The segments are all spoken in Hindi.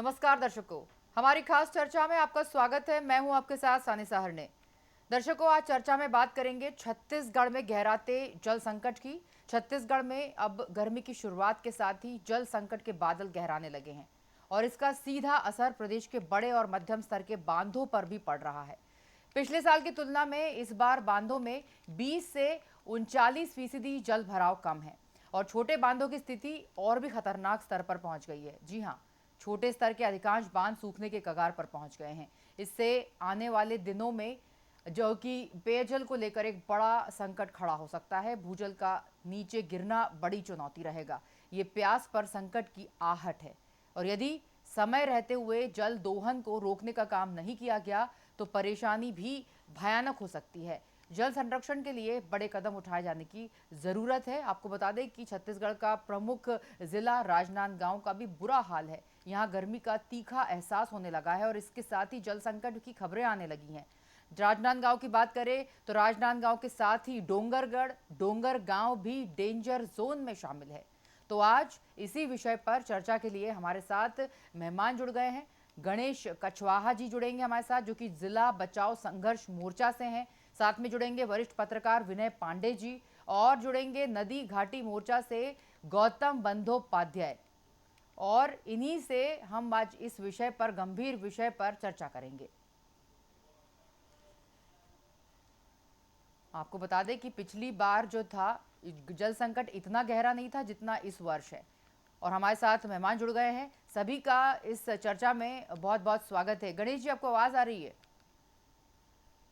नमस्कार दर्शकों, हमारी खास चर्चा में आपका स्वागत है। मैं हूं आपके साथ सानी सहरने। दर्शकों, आज चर्चा में बात करेंगे छत्तीसगढ़ में गहराते जल संकट की। छत्तीसगढ़ में अब गर्मी की शुरुआत के साथ ही जल संकट के बादल गहराने लगे हैं और इसका सीधा असर प्रदेश के बड़े और मध्यम स्तर के बांधों पर भी पड़ रहा है। पिछले साल की तुलना में इस बार बांधों में 20 से 39% जल भराव कम है और छोटे बांधों की स्थिति और भी खतरनाक स्तर पर पहुंच गई है। जी हां, छोटे स्तर के अधिकांश बांध सूखने के कगार पर पहुंच गए हैं। इससे आने वाले दिनों में जो कि पेयजल को लेकर एक बड़ा संकट खड़ा हो सकता है। भूजल का नीचे गिरना बड़ी चुनौती रहेगा। ये प्यास पर संकट की आहट है और यदि समय रहते हुए जल दोहन को रोकने का काम नहीं किया गया तो परेशानी भी भयानक हो सकती है। जल संरक्षण के लिए बड़े कदम उठाए जाने की जरूरत है। आपको बता दें कि छत्तीसगढ़ का प्रमुख जिला राजनांदगांव का भी बुरा हाल है। यहाँ गर्मी का तीखा एहसास होने लगा है और इसके साथ ही जल संकट की खबरें आने लगी हैं। राजनांदगांव की बात करें तो राजनांदगांव के साथ ही डोंगरगढ़, डोंगरगांव भी डेंजर जोन में शामिल है। तो आज इसी विषय पर चर्चा के लिए हमारे साथ मेहमान जुड़ गए हैं। गणेश कछवाहा जी जुड़ेंगे हमारे साथ, जो कि जिला बचाव संघर्ष मोर्चा से हैं। साथ में जुड़ेंगे वरिष्ठ पत्रकार विनय पांडे जी और जुड़ेंगे नदी घाटी मोर्चा से गौतम बंदोपाध्याय। और इन्हीं से हम आज इस विषय पर, गंभीर विषय पर चर्चा करेंगे। आपको बता दें कि पिछली बार जो था जल संकट इतना गहरा नहीं था जितना इस वर्ष है। और हमारे साथ मेहमान जुड़ गए हैं। सभी का इस चर्चा में बहुत बहुत स्वागत है। गणेश जी, आपको आवाज आ रही है?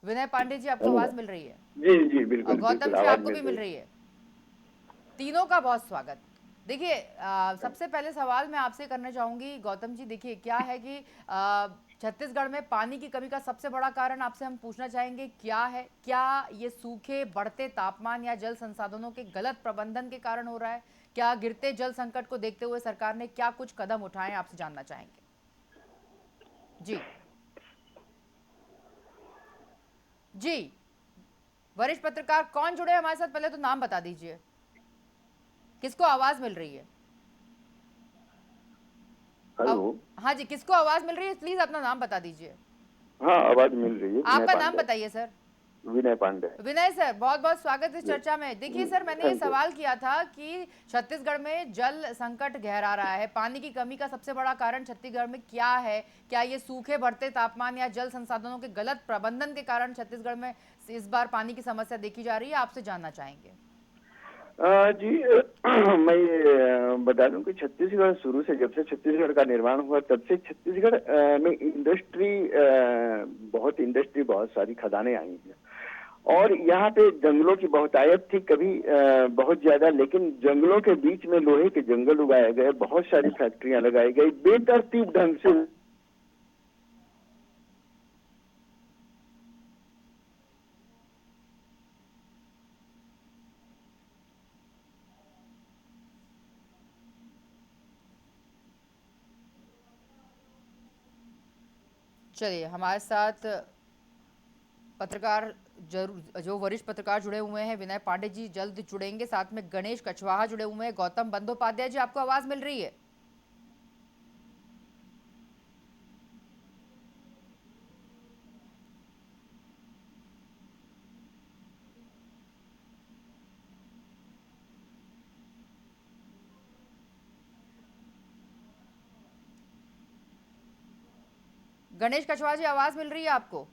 विनय पांडे जी, आपको आवाज मिल रही है? जी जी, और बिल्कुल गौतम बिल्कुल जी, आवाज आपको मिल भी मिल रही रही है? तीनों का बहुत स्वागत। देखिए, सबसे पहले सवाल मैं आपसे करना चाहूंगी गौतम जी। देखिए, क्या है कि छत्तीसगढ़ में पानी की कमी का सबसे बड़ा कारण आपसे हम पूछना चाहेंगे क्या है? क्या ये सूखे, बढ़ते तापमान या जल संसाधनों के गलत प्रबंधन के कारण हो रहा है? क्या गिरते जल संकट को देखते हुए सरकार ने क्या कुछ कदम उठाए, आपसे जानना चाहेंगे। जी जी, वरिष्ठ पत्रकार कौन जुड़े हमारे साथ, पहले तो नाम बता दीजिए। किसको आवाज मिल रही है? हेलो। अब हाँ जी, किसको आवाज मिल रही है? प्लीज अपना नाम बता दीजिए। हाँ, आवाज मिल रही है। विनय आपका नाम पांडे। बताइए सर। विनय पांडे। विनय सर, बहुत बहुत स्वागत इस जी। चर्चा में। देखिए सर, मैंने ये थैंक यू। सवाल किया था कि छत्तीसगढ़ में जल संकट गहरा रहा है। पानी की कमी का सबसे बड़ा कारण छत्तीसगढ़ में क्या है? क्या ये सूखे, बढ़ते तापमान या जल संसाधनों के गलत प्रबंधन के कारण छत्तीसगढ़ में इस बार पानी की समस्या देखी जा रही है? आपसे जानना चाहेंगे। जी, मैं ये बता दूं कि छत्तीसगढ़ शुरू से, जब से छत्तीसगढ़ का निर्माण हुआ तब से छत्तीसगढ़ में इंडस्ट्री, बहुत सारी खदानें आई हैं। और यहाँ पे जंगलों की बहुतायत थी कभी, बहुत ज्यादा। लेकिन जंगलों के बीच में लोहे के जंगल उगाए गए, बहुत सारी फैक्ट्रियां लगाई गई बेतरतीब ढंग से। चलिए, हमारे साथ पत्रकार जो वरिष्ठ पत्रकार जुड़े हुए हैं, विनय पांडे जी जल्द जुड़ेंगे। साथ में गणेश कछवाहा जुड़े हुए हैं। गौतम बंदोपाध्याय जी, आपको आवाज मिल रही है? गणेश कछवाहा जी, आवाज मिल रही है आपको?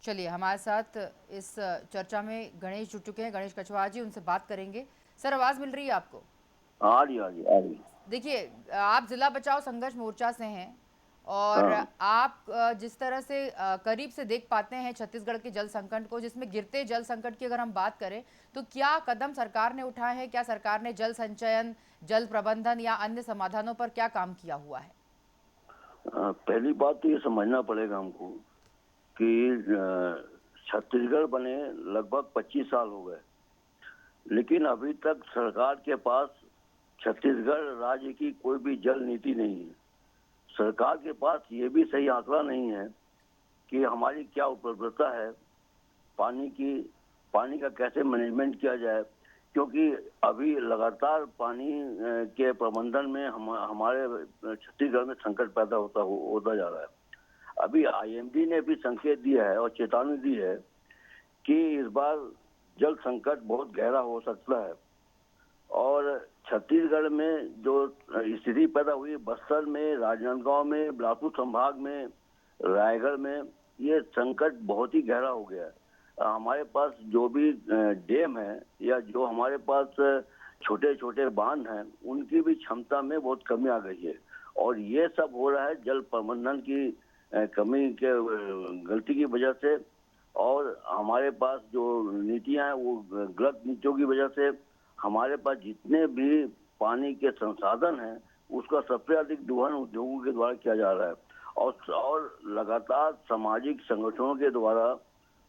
चलिए, हमारे साथ इस चर्चा में गणेश जुड़ चुके हैं, गणेश कछवाहा जी, उनसे बात करेंगे। सर, आवाज़ मिल रही है आपको? आ रही आ रही आ रही। देखिए, आप जिला बचाओ संघर्ष मोर्चा से हैं और हाँ आप जिस तरह से करीब से देख पाते हैं छत्तीसगढ़ के जल संकट को, जिसमें गिरते जल संकट की अगर हम बात करें तो क्या कदम सरकार ने उठाए हैं? क्या सरकार ने जल संचयन, जल प्रबंधन या अन्य समाधानों पर क्या काम किया हुआ है? पहली बात तो ये समझना पड़ेगा हमको कि छत्तीसगढ़ बने लगभग 25 साल हो गए, लेकिन अभी तक सरकार के पास छत्तीसगढ़ राज्य की कोई भी जल नीति नहीं है। सरकार के पास ये भी सही आंकड़ा नहीं है कि हमारी क्या उपलब्धता है पानी की, पानी का कैसे मैनेजमेंट किया जाए, क्योंकि अभी लगातार पानी के प्रबंधन में हमारे छत्तीसगढ़ में संकट पैदा होता जा रहा है। अभी आईएमडी ने भी संकेत दिया है और चेतावनी दी है कि इस बार जल संकट बहुत गहरा हो सकता है। और छत्तीसगढ़ में जो स्थिति पैदा हुई, बस्तर में, राजनांदगांव में, बिलासपुर संभाग में, रायगढ़ में, ये संकट बहुत ही गहरा हो गया है। हमारे पास जो भी डैम है या जो हमारे पास छोटे छोटे बांध हैं, उनकी भी क्षमता में बहुत कमी आ गई है। और ये सब हो रहा है जल प्रबंधन की कमी के गलती की वजह से। और हमारे पास जो नीतियां हैं वो गलत नीतियों की वजह से हमारे पास जितने भी पानी के संसाधन हैं उसका सबसे अधिक दोहन उद्योगों के द्वारा किया जा रहा है। और लगातार सामाजिक संगठनों के द्वारा,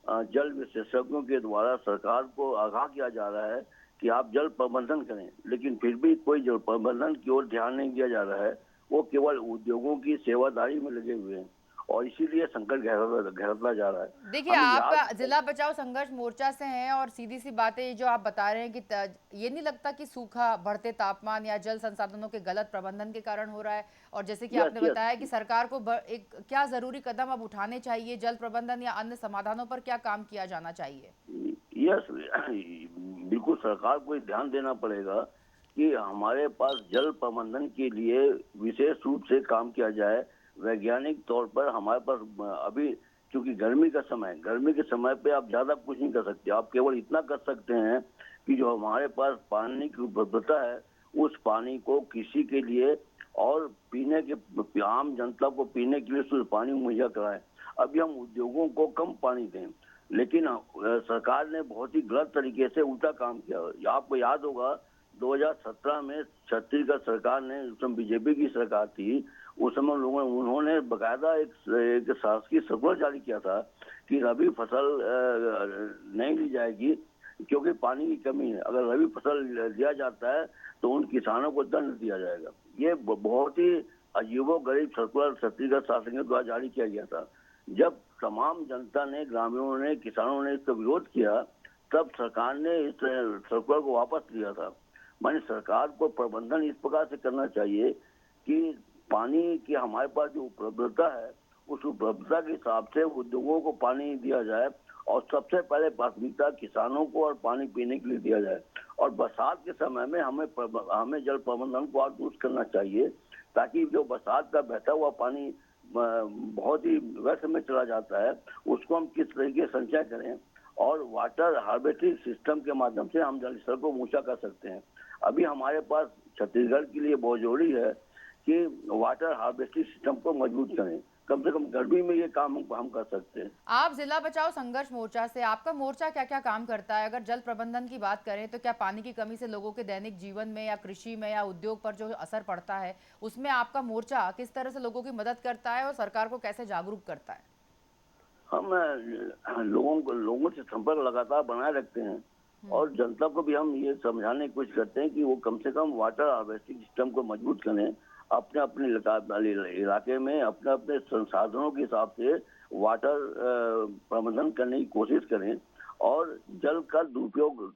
जल विशेषज्ञों के द्वारा सरकार को आगाह किया जा रहा है कि आप जल प्रबंधन करें, लेकिन फिर भी कोई जल प्रबंधन की ओर ध्यान नहीं दिया जा रहा है। वो केवल उद्योगों की सेवादारी में लगे हुए हैं और इसीलिए संकट गहरता जा रहा है। देखिए, हमें आप याद जिला बचाओ संघर्ष मोर्चा से हैं और सीधी सी बात है, ये जो आप बता रहे हैं कि ये नहीं लगता कि सूखा, बढ़ते तापमान या जल संसाधनों के गलत प्रबंधन के कारण हो रहा है? और जैसे कि यस आपने यस बताया कि सरकार को एक क्या जरूरी कदम अब उठाने चाहिए, जल प्रबंधन या अन्य समाधानों पर क्या काम किया जाना चाहिए? यस बिल्कुल सरकार को ध्यान देना पड़ेगा कि हमारे पास जल प्रबंधन के लिए विशेष रूप से काम किया जाए। वैज्ञानिक तौर पर हमारे पास अभी, क्योंकि गर्मी के समय पे आप ज्यादा कुछ नहीं कर सकते। आप केवल इतना कर सकते हैं कि जो हमारे पास पानी की उपलब्धता है उस पानी को कृषि के लिए और पीने के, आम जनता को पीने के लिए शुद्ध पानी मुहैया कराएं। अभी हम उद्योगों को कम पानी दें, लेकिन सरकार ने बहुत ही गलत तरीके से उल्टा काम किया। आपको याद होगा 2017 में छत्तीसगढ़ सरकार ने, उस समय बीजेपी की सरकार थी, उस समय उन्होंने बकायदा एक शासकीय सर्कुलर जारी किया था कि रबी फसल नहीं ली जाएगी क्योंकि पानी की कमी है। अगर रबी फसल लिया जाता है तो उन किसानों को दंड दिया जाएगा। ये बहुत ही अजीबोगरीब सर्कुलर छत्तीसगढ़ शासन के द्वारा जारी किया गया था। जब तमाम जनता ने, ग्रामीणों ने, किसानों ने इसका विरोध किया, तब सरकार ने इस सर्कुलर को वापस लिया था। माने सरकार को प्रबंधन इस प्रकार से करना चाहिए कि पानी की हमारे पास जो उपलब्धता है उस उपलब्धता के हिसाब से उद्योगों को पानी दिया जाए और सबसे पहले प्राथमिकता किसानों को और पानी पीने के लिए दिया जाए। और बरसात के समय में हमें जल प्रबंधन को और दुरुस्त करना चाहिए ताकि जो बरसात का बहता हुआ पानी बहुत ही व्यर्थ में चला जाता है उसको हम किस तरीके से संचय करें और वाटर हार्वेस्टिंग सिस्टम के माध्यम से हम जल स्तर को ऊंचा कर सकते हैं। अभी हमारे पास छत्तीसगढ़ के लिए बहुत जरूरी है कि वाटर हार्वेस्टिंग सिस्टम को मजबूत करें। कम से कम गर्मी में ये काम हम कर सकते हैं। आप जिला बचाओ संघर्ष मोर्चा से, आपका मोर्चा क्या क्या काम करता है? अगर जल प्रबंधन की बात करें तो क्या पानी की कमी से लोगों के दैनिक जीवन में या कृषि में या उद्योग पर जो असर पड़ता है, उसमें आपका मोर्चा किस तरह से लोगों की मदद करता है और सरकार को कैसे जागरूक करता है? हम लोगों से संपर्क लगातार बनाए रखते हैं और जनता को भी हम ये समझाने की कोशिश करते हैं कि वो कम से कम वाटर हार्वेस्टिंग सिस्टम को मजबूत करें। अपने अपने इलाके में अपने अपने संसाधनों के हिसाब से वाटर प्रबंधन करने की कोशिश करें और जल का दुरुपयोग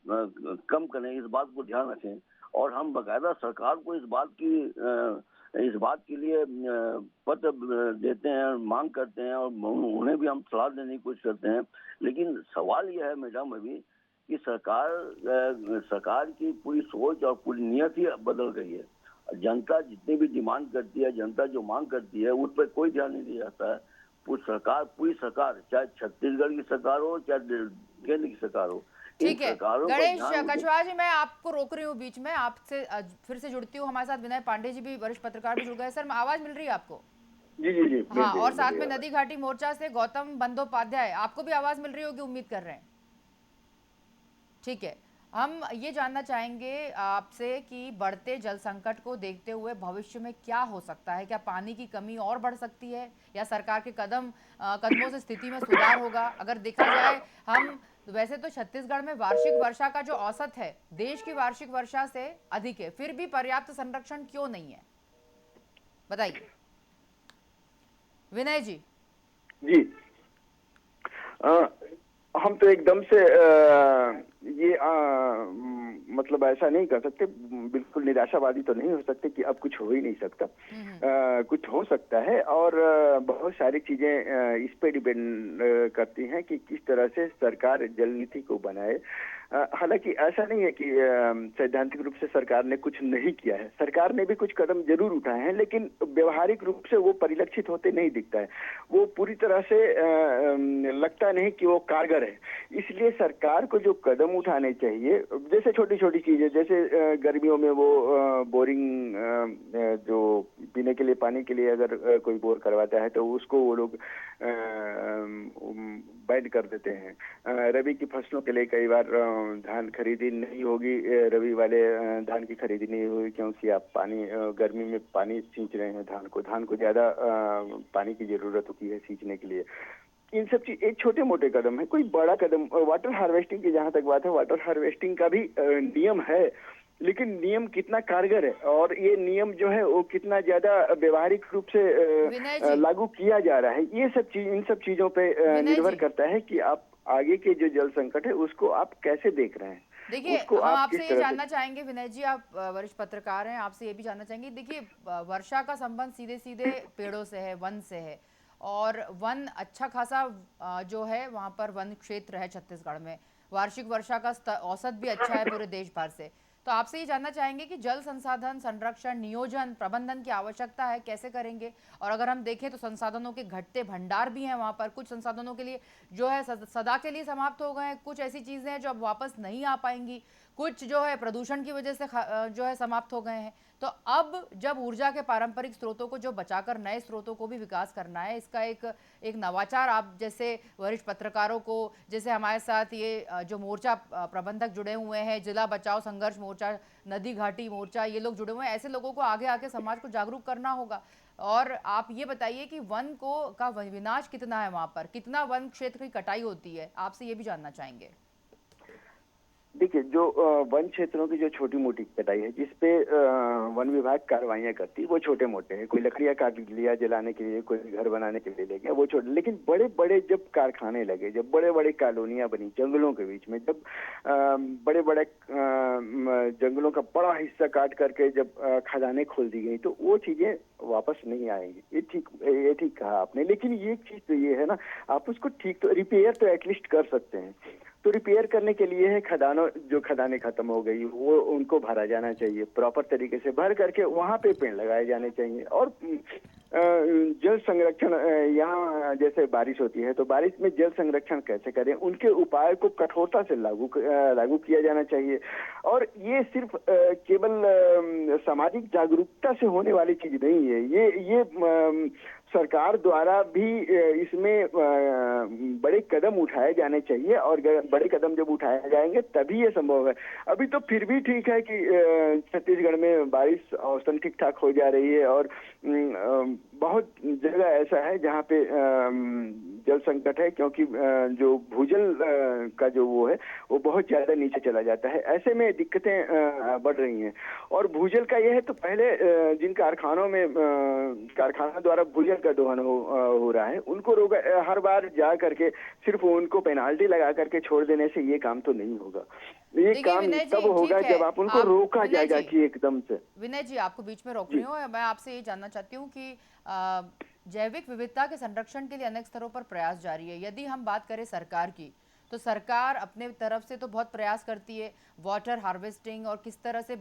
कम करें, इस बात को ध्यान रखें। और हम बकायदा सरकार को इस बात के लिए पत्र देते हैं, मांग करते हैं और उन्हें भी हम सलाह देने की कोशिश करते हैं। लेकिन सवाल यह है मैडम अभी कि सरकार की पूरी सोच और पूरी नीयत ही बदल गई है। जनता जितनी भी डिमांड करती है, जनता जो मांग करती है उस पर कोई ध्यान नहीं दिया जाता है। पूरी सरकार, चाहे छत्तीसगढ़ की सरकार हो, चाहे केंद्र की सरकार हो, इन ठीक है सरकारों को गणेश ध्यान दें। कछवाहा जी, मैं आपको रोक रही हूँ बीच में, आपसे फिर से जुड़ती हूँ। हमारे साथ विनय पांडे जी भी, वरिष्ठ पत्रकार भी जुड़ गए। सर, आवाज मिल रही है आपको? जी जी जी, हाँ, और मिल साथ रही में है आवाज। नदी घाटी मोर्चा से गौतम बंदोपाध्याय, आपको भी आवाज मिल रही होगी, उम्मीद कर रहे हैं। ठीक है, हम ये जानना चाहेंगे आपसे कि बढ़ते जल संकट को देखते हुए भविष्य में क्या हो सकता है? क्या पानी की कमी और बढ़ सकती है, या सरकार के कदमों से स्थिति में सुधार होगा? अगर देखा जाए, हम वैसे तो छत्तीसगढ़ में वार्षिक वर्षा का जो औसत है देश की वार्षिक वर्षा से अधिक है, फिर भी पर्याप्त संरक्षण क्यों नहीं है? बताइए विनय जी। जी, अ, हम तो एकदम से ये मतलब ऐसा नहीं कर सकते, बिल्कुल निराशावादी तो नहीं हो सकते कि अब कुछ हो ही नहीं सकता। कुछ हो सकता है, और बहुत सारी चीजें इस पे डिपेंड करती हैं कि किस तरह से सरकार जल नीति को बनाए। हालांकि ऐसा नहीं है कि सैद्धांतिक रूप से सरकार ने कुछ नहीं किया है, सरकार ने भी कुछ कदम जरूर उठाए हैं, लेकिन व्यवहारिक रूप से वो परिलक्षित होते नहीं दिखता है। वो पूरी तरह से लगता नहीं कि वो कारगर है। इसलिए सरकार को जो कदम उठाने चाहिए, जैसे छोटी छोटी चीजें, जैसे गर्मियों में वो बोरिंग, जो पीने के लिए पानी के लिए अगर कोई बोर करवाता है तो उसको वो लोग बैंड कर देते हैं। रबी की फसलों के लिए कई बार धान खरीदी नहीं होगी, रबी वाले धान की खरीदी नहीं होगी, क्योंकि आप पानी गर्मी में पानी सींच रहे हैं धान को ज्यादा पानी की जरूरत होती है सींचने के लिए। इन सब चीज एक छोटे मोटे कदम है, कोई बड़ा कदम। वाटर हार्वेस्टिंग की जहां तक बात है, वाटर हार्वेस्टिंग का भी नियम है, लेकिन नियम कितना कारगर है और ये नियम जो है वो कितना ज्यादा व्यवहारिक रूप से विनय जी, लागू किया जा रहा है, ये सब चीज, इन सब चीजों पे विनय निर्भर जी, करता है कि आप आगे के जो जल संकट है उसको आप कैसे देख रहे हैं, देखिए उसको हम आप आपसे किस ये तरह से। जानना चाहेंगे, विनय जी आप वरिष्ठ पत्रकार हैं, आपसे ये भी जानना चाहेंगे। देखिए वर्षा का संबंध सीधे सीधे पेड़ों से है, वन से है, और वन अच्छा खासा जो है वहाँ पर वन क्षेत्र है छत्तीसगढ़ में। वार्षिक वर्षा का औसत भी अच्छा है पूरे देश भर से। तो आपसे ये जानना चाहेंगे कि जल संसाधन संरक्षण, नियोजन, प्रबंधन की आवश्यकता है, कैसे करेंगे? और अगर हम देखें तो संसाधनों के घटते भंडार भी हैं वहाँ पर, कुछ संसाधनों के लिए जो है सदा के लिए समाप्त हो गए हैं, कुछ ऐसी चीज़ें हैं जो अब वापस नहीं आ पाएंगी, कुछ जो है प्रदूषण की वजह से जो है समाप्त हो गए हैं। तो अब जब ऊर्जा के पारंपरिक स्रोतों को जो बचाकर नए स्रोतों को भी विकास करना है, इसका एक एक नवाचार आप जैसे वरिष्ठ पत्रकारों को, जैसे हमारे साथ ये जो मोर्चा प्रबंधक जुड़े हुए हैं, जिला बचाओ संघर्ष मोर्चा, नदी घाटी मोर्चा, ये लोग जुड़े हुए हैं, ऐसे लोगों को आगे आके समाज को जागरूक करना होगा। और आप ये बताइए कि वन को का विनाश कितना है, वहां पर कितना वन क्षेत्र की कटाई होती है, आपसे ये भी जानना चाहेंगे। देखिए, जो वन क्षेत्रों की जो छोटी मोटी कटाई है, जिसपे वन विभाग कार्रवाइयां करती है, वो छोटे मोटे हैं। कोई लकड़ियां काट लिया जलाने के लिए, कोई घर बनाने के लिए ले गया, वो छोटे। लेकिन बड़े बड़े जब कारखाने लगे, जब बड़े बड़े कॉलोनियां बनी जंगलों के बीच में, जब बड़े बड़े जंगलों का बड़ा हिस्सा काट करके जब खदानें खोल दी गई, तो वो चीजें वापस नहीं आएंगी। ये ठीक कहा आपने। लेकिन ये चीज तो ये है ना, आप उसको ठीक तो रिपेयर तो एटलीस्ट कर सकते हैं। तो रिपेयर करने के लिए है जो खदानें खत्म हो गई वो उनको भरा जाना चाहिए, प्रॉपर तरीके से भर करके वहां पे पेड़ लगाए जाने चाहिए। और जल संरक्षण, यहाँ जैसे बारिश होती है तो बारिश में जल संरक्षण कैसे करें, उनके उपाय को कठोरता से लागू किया जाना चाहिए। और ये सिर्फ केवल सामाजिक जागरूकता से होने वाली चीज नहीं है, ये सरकार द्वारा भी इसमें बड़े कदम उठाए जाने चाहिए, और बड़े कदम जब उठाए जाएंगे तभी ये संभव है। अभी तो फिर भी ठीक है कि छत्तीसगढ़ में बारिश औसतन ठीक ठाक हो जा रही है, और बहुत जगह ऐसा है जहाँ पे जल संकट है, क्योंकि जो भूजल का जो वो है वो बहुत ज्यादा नीचे चला जाता है। ऐसे में दिक्कतें बढ़ रही हैं। और भूजल का यह है, तो पहले जिन कारखानों में कारखाना द्वारा भूजल का दोहन हो रहा है, उनको रोका, हर बार जा करके सिर्फ उनको पेनाल्टी लगा करके छोड़ देने से ये काम तो नहीं होगा। ये देखिए काम विनय तब जी, होगा ठीक है, जब आप उनको रोका विनय जाएगा जी, कि एकदम से। विनय जी आपको बीच में रोक रही जी हूँ। मैं आपसे ये जानना चाहती हूँ कि जैविक विविधता के संरक्षण के लिए अनेक स्तरों पर प्रयास जारी है। यदि हम बात करें सरकार की, तो सरकार अपने तरफ से तो बहुत प्रयास करती है, वाटर हार्वेस्टिंग और किस तरह से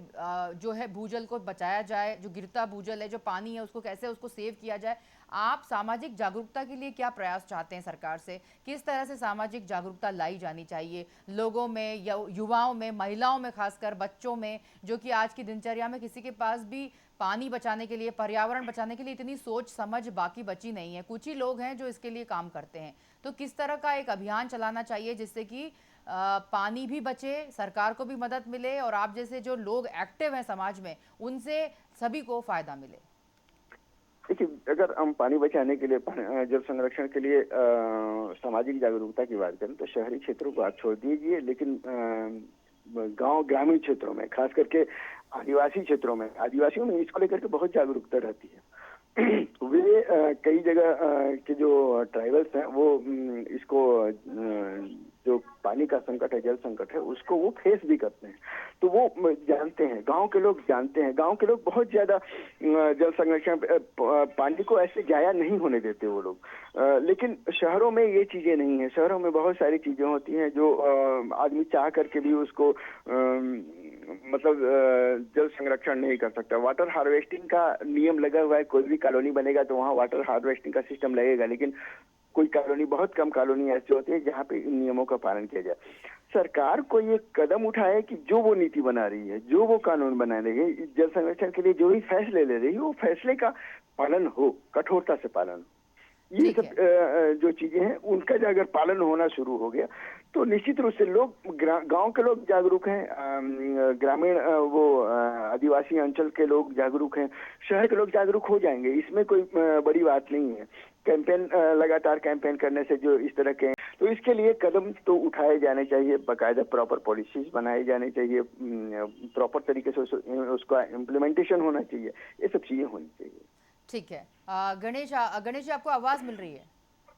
जो है भूजल को बचाया जाए, जो गिरता भूजल है, जो पानी है, उसको कैसे उसको सेव किया जाए। आप सामाजिक जागरूकता के लिए क्या प्रयास चाहते हैं सरकार से? किस तरह से सामाजिक जागरूकता लाई जानी चाहिए लोगों में, या युवाओं में, महिलाओं में, खासकर बच्चों में, जो कि आज की दिनचर्या में किसी के पास भी पानी बचाने के लिए, पर्यावरण बचाने के लिए इतनी सोच समझ बाकी बची नहीं है। कुछ ही लोग हैं जो इसके लिए काम करते हैं। तो किस तरह का एक अभियान चलाना चाहिए जिससे कि पानी भी बचे, सरकार को भी मदद मिले और आप जैसे जो लोग एक्टिव हैं समाज में, उनसे सभी को फायदा मिले? देखिए, अगर हम पानी बचाने के लिए, जल संरक्षण के लिए सामाजिक जागरूकता की बात करें तो शहरी क्षेत्रों को आप छोड़ दीजिए, लेकिन गांव ग्रामीण क्षेत्रों में, खास करके आदिवासी क्षेत्रों में, आदिवासियों में इसको लेकर के बहुत जागरूकता रहती है। वे कई जगह के जो ट्राइबल्स हैं वो इसको जो पानी का संकट है, जल संकट है, उसको वो फेस भी करते हैं। तो वो जानते हैं, गांव के लोग जानते हैं, गांव के लोग बहुत ज्यादा जल संरक्षण, पानी को ऐसे जाया नहीं होने देते वो लोग। लेकिन शहरों में ये चीजें नहीं है। शहरों में बहुत सारी चीजें होती हैं जो आदमी चाह करके भी उसको मतलब जल संरक्षण नहीं कर सकता। वाटर हार्वेस्टिंग का नियम लगा हुआ है, कोई भी कॉलोनी बनेगा तो वहाँ वाटर हार्वेस्टिंग का सिस्टम लगेगा, लेकिन कोई कॉलोनी, बहुत कम कॉलोनी ऐसी होती है जहाँ पे इन नियमों का पालन किया जाए। सरकार को ये कदम उठाए कि जो वो नीति बना रही है, जो वो कानून बना रही है, जल संरक्षण के लिए जो भी फैसले ले रही है, वो फैसले का पालन हो, कठोरता से पालन हो। ये ठीक सब है। जो चीजें हैं उनका अगर पालन होना शुरू हो गया तो निश्चित रूप से लोग, गांव के लोग जागरूक हैं, ग्रामीण वो आदिवासी अंचल के लोग जागरूक हैं, शहर के लोग जागरूक हो जाएंगे। इसमें कोई बड़ी बात नहीं है। कैंपेन, लगातार कैंपेन करने से जो इस तरह के, तो इसके लिए कदम तो उठाए जाने चाहिए, बाकायदा प्रॉपर पॉलिसीज बनाई जानी चाहिए, प्रॉपर तरीके से उसका इम्प्लीमेंटेशन होना चाहिए, ये सब चीजें होनी चाहिए। ठीक है। गणेश गणेश जी, आपको आवाज मिल रही है?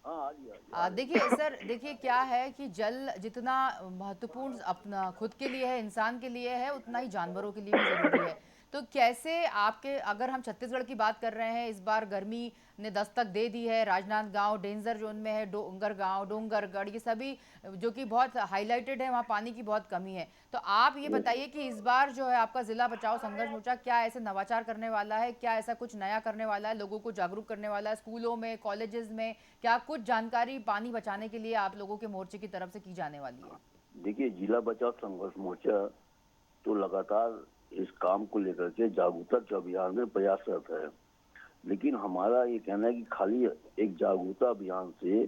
हाँ, आ रही है। देखिए सर, देखिए क्या है कि जल जितना महत्वपूर्ण अपना खुद के लिए है, इंसान के लिए है, उतना ही जानवरों के लिए भी ज़रूरी है। तो कैसे आपके, अगर हम छत्तीसगढ़ की बात कर रहे हैं, इस बार गर्मी ने दस्तक दे दी है, राजनांदगांव डेंजर जोन में है, डोंगरगांव, डोंगरगढ़, ये सभी जो कि बहुत हाईलाइटेड है, वहाँ पानी की बहुत कमी है। तो आप ये बताइए कि इस बार जो है आपका जिला बचाओ संघर्ष मोर्चा क्या ऐसे नवाचार करने वाला है, क्या ऐसा कुछ नया करने वाला है, लोगों को जागरूक करने वाला है, स्कूलों में, कॉलेजेस में, क्या कुछ जानकारी पानी बचाने के लिए आप लोगों के मोर्चे की तरफ से की जाने वाली है? देखिए, जिला बचाव संघर्ष मोर्चा तो लगातार इस काम को लेकर के जागरूकता के अभियान में प्रयासरत है। लेकिन हमारा ये कहना है कि खाली एक जागरूकता अभियान से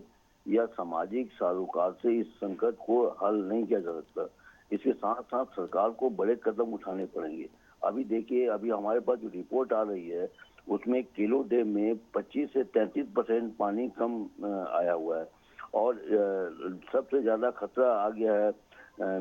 या सामाजिक सरोकार से इस संकट को हल नहीं किया जा सकता। इसके साथ साथ सरकार को बड़े कदम उठाने पड़ेंगे। अभी देखिए, अभी हमारे पास जो रिपोर्ट आ रही है उसमें केलो डैम में 25 से 33% पानी कम आया हुआ है, और सबसे ज्यादा खतरा आ गया है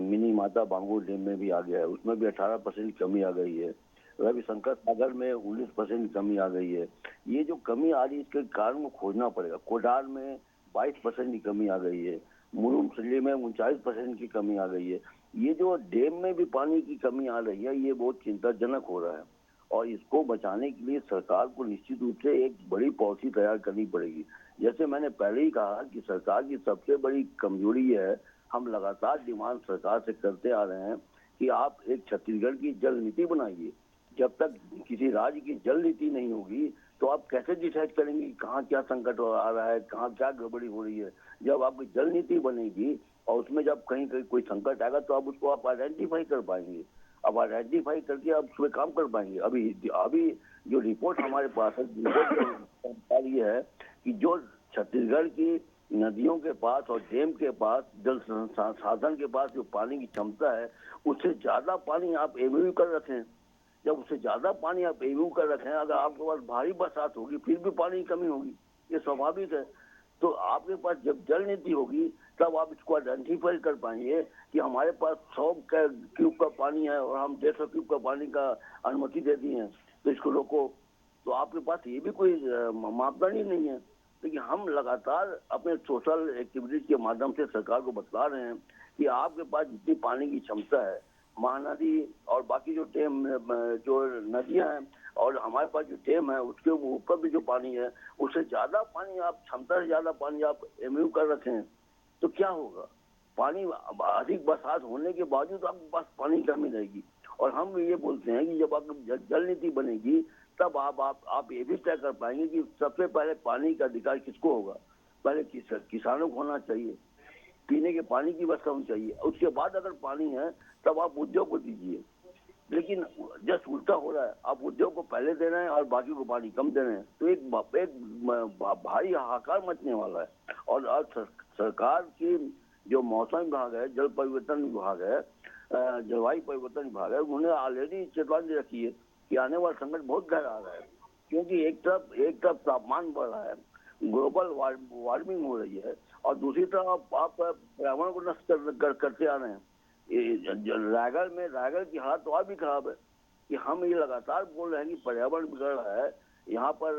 मिनी माता बांगूर डैम में भी आ गया है, उसमें भी 18% कमी आ गई है। रवि शंकर सागर में 19% कमी आ गई है। ये जो कमी आ रही है इसके कारण को खोजना पड़ेगा। कोडार में 22% की कमी आ गई है, मुरुम सिल्ली में 39% की कमी आ गई है। ये जो डैम में भी पानी की कमी आ रही है, ये बहुत चिंताजनक हो रहा है, और इसको बचाने के लिए सरकार को निश्चित रूप से एक बड़ी पॉलिसी तैयार करनी पड़ेगी। जैसे मैंने पहले ही कहा कि सरकार की सबसे बड़ी कमजोरी है, हम लगातार डिमांड सरकार से करते आ रहे हैं कि आप एक छत्तीसगढ़ की जल नीति बनाइए। जब तक किसी राज्य की जल नीति नहीं होगी तो आप कैसे डिसाइड करेंगे कहाँ क्या संकट आ रहा है, कहाँ क्या गड़बड़ी हो रही है। जब आपकी जल नीति बनेगी और उसमें जब कहीं कहीं कोई संकट आएगा तो आप उसको आप आइडेंटिफाई कर पाएंगे, अब आइडेंटिफाई करके आप उसमें काम कर पाएंगे। अभी अभी जो रिपोर्ट हमारे पास है, रिपोर्ट ये है कि जो छत्तीसगढ़ की नदियों के पास और डैम के पास, जल संसाधन के पास जो पानी की क्षमता है, उससे ज्यादा पानी आप एमयू कर रखें। जब उससे ज्यादा पानी आप एमयू कर रखें, अगर आपके पास भारी बरसात होगी फिर भी पानी की कमी होगी, ये स्वाभाविक है। तो आपके पास जब जल नीति होगी तब आप इसको आइडेंटिफाई कर पाएंगे कि हमारे पास 100 क्यूब का पानी है और हम 150 क्यूब का पानी का अनुमति दे दी है, तो इसको रोको। तो आपके पास ये भी कोई मापदंड ही नहीं है। लेकिन हम लगातार अपने सोशल एक्टिविटीज के माध्यम से सरकार को बता रहे हैं कि आपके पास जितनी पानी की क्षमता है, महानदी और बाकी जो डैम, जो नदियां हैं और हमारे पास जो डैम है उसके ऊपर भी जो पानी है, उससे ज्यादा पानी आप, क्षमता से ज्यादा पानी आप एमयू कर रखें तो क्या होगा? पानी अधिक बरसात होने के बावजूद आपके पास पानी की कमी रहेगी। और हम ये बोलते हैं कि जब आपकी जल नीति बनेगी तब आप ये भी तय कर पाएंगे कि सबसे पहले पानी का अधिकार किसको होगा। पहले किसानों को होना चाहिए, पीने के पानी की व्यवस्था होनी चाहिए, उसके बाद अगर पानी है तब आप उद्योग को दीजिए। लेकिन जस्ट उल्टा हो रहा है, आप उद्योग को पहले दे रहे हैं और बाकी को पानी कम दे रहे हैं, तो एक भारी हाहाकार मचने वाला है। और आज सरकार की जो मौसम विभाग है, जल परिवर्तन विभाग है, जलवायु परिवर्तन विभाग है, उन्होंने ऑलरेडी चेतावनी दे रखी है कि आने वाला संकट बहुत गहरा आ रहा है। क्योंकि एक तरफ तापमान बढ़ रहा है, ग्लोबल वार्मिंग हो रही है, और दूसरी तरफ आप पर्यावरण को नष्ट करते आ रहे हैं। रायगढ़ की हालत तो और भी खराब है कि हम ये लगातार बोल रहे हैं कि पर्यावरण बिगड़ रहा है, यहाँ पर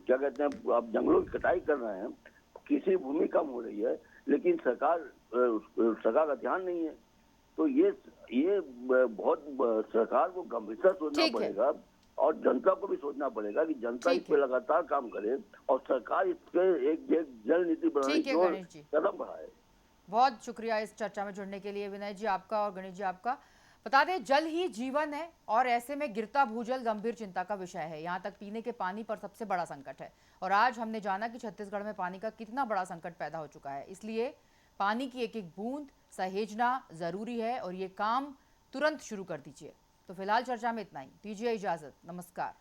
क्या कहते हैं, आप जंगलों की कटाई कर रहे हैं, कृषि भूमि कम हो रही है, लेकिन सरकार का ध्यान नहीं है। तो ये बहुत सरकार को गंभीरता सोचना पड़ेगा और जनता को भी सोचना पड़ेगा कि जनता इस पे लगातार काम करे और सरकार इस पे एक जल नीति बनाने की ओर कदम बढ़ाए। बहुत शुक्रिया इस चर्चा में जुड़ने के लिए विनय जी आपका और गणेश जी आपका। बता दें, जल ही जीवन है और ऐसे में गिरता भूजल गंभीर चिंता का विषय है। यहाँ तक पीने के पानी पर सबसे बड़ा संकट है और आज हमने जाना कि छत्तीसगढ़ में पानी का कितना बड़ा संकट पैदा हो चुका है। इसलिए पानी की एक एक बूंद सहेजना जरूरी है और ये काम तुरंत शुरू कर दीजिए। तो फिलहाल चर्चा में इतना ही, दीजिए इजाजत, नमस्कार।